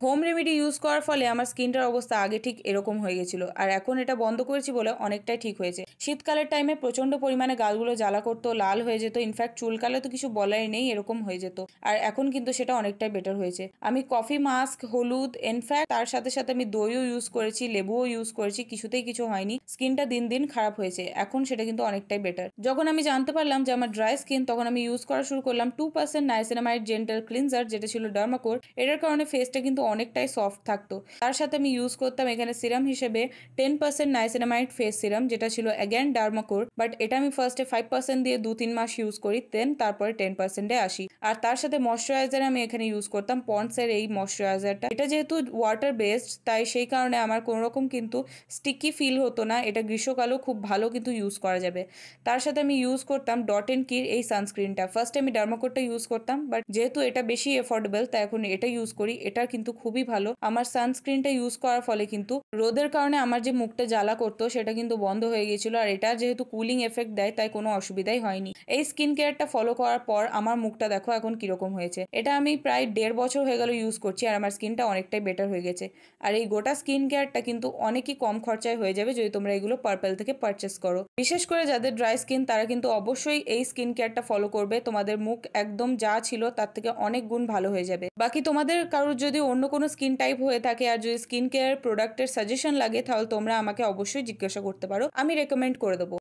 Home remedy use করার ফলে আমার স্কিনটার অবস্থা আগে ঠিক এরকম হয়ে গেছিলো, আর এখন এটা বন্ধ করেছি বলে অনেকটাই ঠিক হয়েছে। শীতকালের টাইমে প্রচন্ড পরিমাণে গালগুলো জ্বালা করতো, লাল হয়ে যেত, ইনফ্যাক্ট চুলকালে তো কিছু বলাই নেই, এরকম হয়ে যেত। আর এখন কিন্তু সেটা অনেকটাই বেটার হয়েছে। আমি কফি মাস্ক, হলুদ, ইনফ্যাক্ট তার সাথে সাথে আমি দইও ইউজ করেছি, লেবুও ইউজ করেছি, কিছুতেই কিছু হয়নি। স্কিনটা দিন দিন খারাপ হয়েছে, এখন সেটা কিন্তু অনেকটাই বেটার। যখন আমি জানতে পারলাম যে আমার ড্রাই স্কিন, তখন আমি ইউজ করা শুরু করলাম 2% নাইসিনামাইড জেন্টাল ক্লিনজার, যেটা ছিল ডার্মাকোর। এটার কারণে ফেসটা কিন্তু অনেকটাই সফট থাকতো। তার সাথে আমি ইউজ করতাম এখানে সিরাম হিসেবে 10% নাইসিনামাইড ফেস সিরাম, যেটা ছিল অ্যাগেন ডার্মাকোর, বাট এটা আমি ফার্স্টে 5% দিয়ে 2-3 মাস ইউজ করি, দেন তারপরে 10%-এ আসি। আর তার সাথে ময়শ্চারাইজার আমি এখানে ইউজ করতাম পন্ডসের এই ময়শ্চারাইজারটা। এটা যেহেতু ওয়াটার বেসড, তাই সেই কারণে আমার কোনো রকম কিন্তু স্টিকি ফিল হতো না। এটা গ্রীষ্মকালেও খুব ভালো কিন্তু ইউজ করা যাবে। তার সাথে আমি ইউজ করতাম ডট এন্ড কির এই সানস্ক্রিনটা। ফার্স্টে আমি ডার্মাকোরটা ইউজ করতাম, বাট যেহেতু এটা বেশি এফোর্ডেবল, তাই এখন এটা ইউজ করি। এটা কিন্তু খুবই ভালো। আমার সানস্ক্রিনটা ইউজ করার ফলে কিন্তু রোদের কারণে আমার যে মুখটা জ্বালা করতো সেটা কিন্তু বন্ধ হয়ে গিয়েছিল, আর এটা যেহেতু কুলিং এফেক্ট দেয়, তাই কোনো অসুবিধাই হয়নি। এই স্কিন কেয়ারটা ফলো করার পর আমার মুখটা দেখো এখন কিরকম হয়েছে। এটা আমি প্রায় 1.5 বছর হয়ে গেল ইউজ করছি, আর আমার স্কিনটা অনেকটাই বেটার হয়ে গেছে। আর এই গোটা স্কিন কেয়ারটা কিন্তু অনেকই কম খরচায় হয়ে যাবে যদি তোমরা এগুলো পার্পেল থেকে পারচেস করো। বিশেষ করে যাদের ড্রাই স্কিন, তারা কিন্তু অবশ্যই এই স্কিন কেয়ারটা ফলো করবে। তোমাদের মুখ একদম যা ছিল তার থেকে অনেক গুণ ভালো হয়ে যাবে। বাকি তোমাদের কারোর যদি অন্য কোনো স্কিন টাইপ হয়ে থাকে আর যদি স্কিন কেয়ার প্রোডাক্টের সাজেশন লাগে, তাহলে তোমরা আমাকে অবশ্যই জিজ্ঞাসা করতে পারো, আমি রেকমেন্ড করে দেবো।